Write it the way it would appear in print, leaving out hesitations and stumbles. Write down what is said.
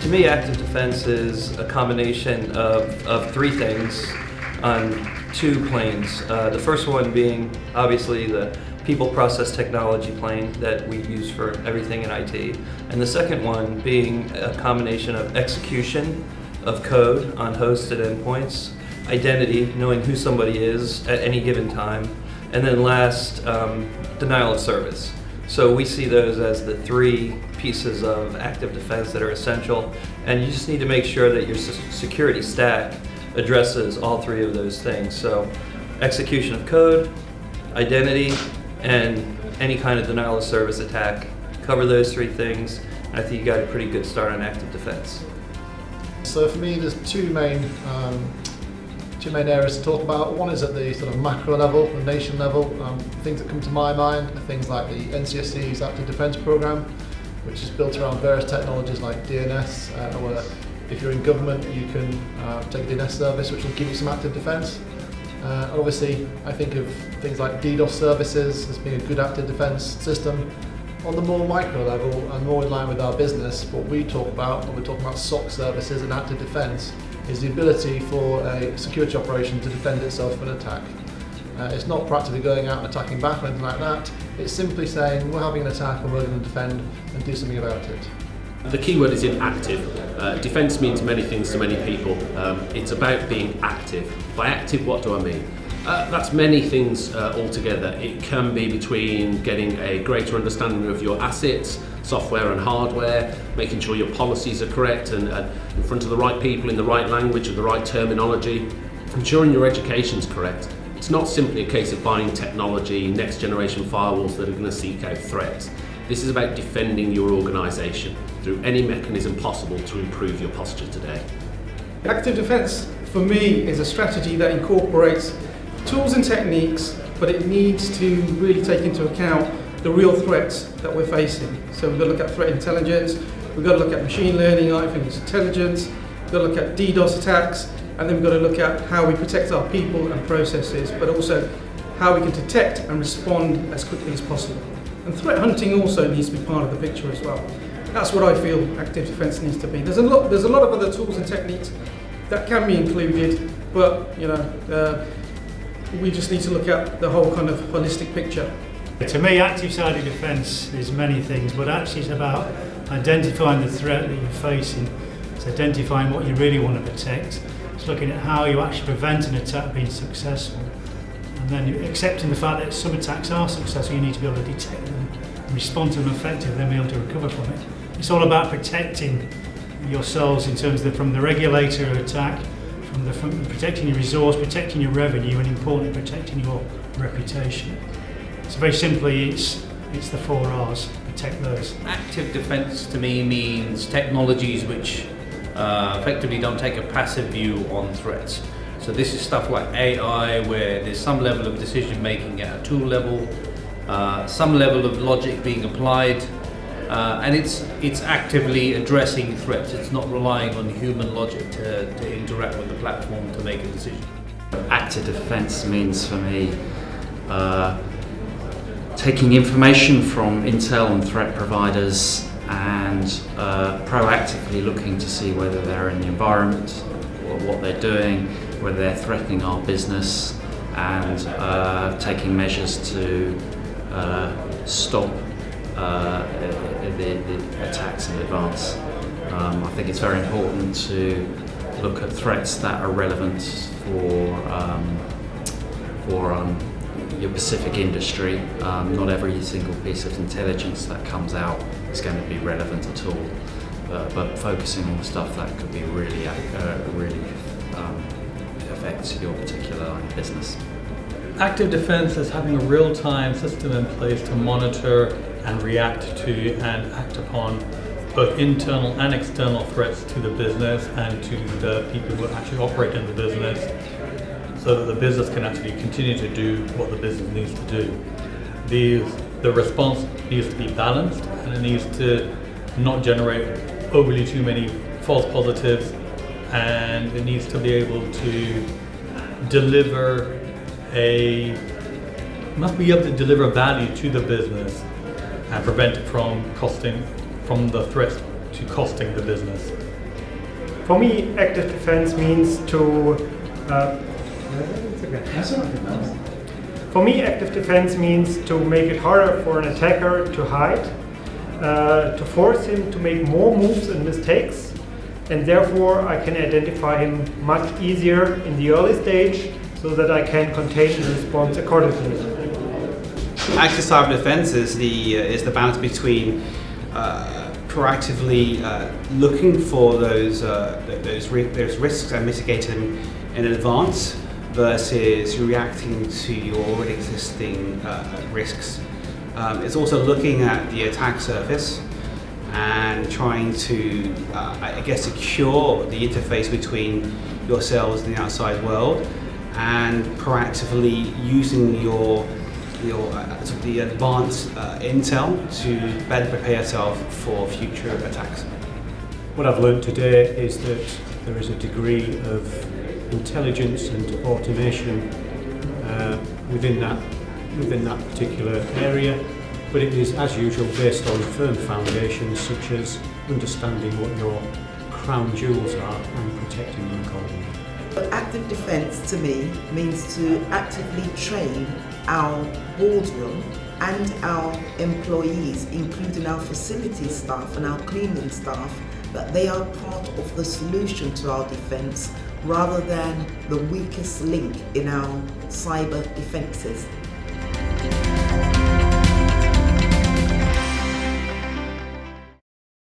To me, active defense is a combination of three things on two planes. The first one being obviously the people, process, technology plane that we use for everything in IT. And the second one being a combination of execution of code on hosted endpoints, identity, knowing who somebody is at any given time, and then last, denial of service. So we see those as the three pieces of active defense that are essential, and you just need to make sure that your security stack addresses all three of those things. So execution of code, identity, and any kind of denial of service attack. Cover those three things, and I think you got a pretty good start on active defense. So for me, there's two main areas to talk about. One is at the sort of macro level, the nation level. Things that come to my mind are things like the NCSC's Active Defence Programme, which is built around various technologies like DNS, where if you're in government you can take a DNS service which will give you some active defence. Obviously I think of things like DDoS services as being a good active defence system. On the more micro level and more in line with our business, what we talk about when we're talking about SOC services and active defence is the ability for a security operation to defend itself from an attack. It's not practically going out and attacking back or anything like that. It's simply saying we're having an attack and we're going to defend and do something about it. The key word is in active. Defence means many things to many people. It's about being active. By active, what do I mean? That's many things altogether. It can be between getting a greater understanding of your assets, software and hardware, making sure your policies are correct and in front of the right people in the right language with the right terminology, ensuring your education's correct. It's not simply a case of buying technology, next generation firewalls that are going to seek out threats. This is about defending your organisation through any mechanism possible to improve your posture today. Active defence for me is a strategy that incorporates tools and techniques, but it needs to really take into account the real threats that we're facing. So we've got to look at threat intelligence, we've got to look at machine learning, artificial intelligence, we've got to look at DDoS attacks, and then we've got to look at how we protect our people and processes, but also how we can detect and respond as quickly as possible. And threat hunting also needs to be part of the picture as well. That's what I feel active defence needs to be. There's a lot of other tools and techniques that can be included, but we just need to look at the whole kind of holistic picture. To me, active-sided defence is many things, but actually it's about identifying the threat that you're facing. It's identifying what you really want to protect. It's looking at how you actually prevent an attack being successful. And then accepting the fact that some attacks are successful, you need to be able to detect them and respond to them effectively, then be able to recover from it. It's all about protecting yourselves in terms of from the regulator attack, from protecting your resource, protecting your revenue, and importantly, protecting your reputation. So very simply, it's the 4 R's, protect those. Active defence to me means technologies which effectively don't take a passive view on threats. So this is stuff like AI, where there's some level of decision making at a tool level, some level of logic being applied, and it's actively addressing threats. It's not relying on human logic to interact with the platform to make a decision. Active defence means for me taking information from intel and threat providers and proactively looking to see whether they're in the environment or what they're doing, whether they're threatening our business, and taking measures to stop the attacks in advance. I think it's very important to look at threats that are relevant for your specific industry. Not every single piece of intelligence that comes out is going to be relevant at all, but focusing on the stuff that could be really affect your particular line of business. Active defense is having a real-time system in place to monitor and react to and act upon both internal and external threats to the business and to the people who actually operate in the business, so that the business can actually continue to do what the business needs to do. The response needs to be balanced, and it needs to not generate overly too many false positives, and it needs to be able to must be able to deliver value to the business and prevent it from the threats to costing the business. For me, active defense means to make it harder for an attacker to hide, to force him to make more moves and mistakes, and therefore I can identify him much easier in the early stage so that I can contain the response accordingly. Active cyber defense is the balance between proactively looking for those risks and mitigating them in advance versus reacting to your already existing risks. It's also looking at the attack surface and trying to, secure the interface between yourselves and the outside world, and proactively using the advanced intel to better prepare yourself for future attacks. What I've learned today is that there is a degree of intelligence and automation within that particular area, but it is, as usual, based on firm foundations such as understanding what your crown jewels are and protecting them accordingly. Active defence to me means to actively train our boardroom and our employees, including our facility staff and our cleaning staff, that they are part of the solution to our defence rather than the weakest link in our cyber defences.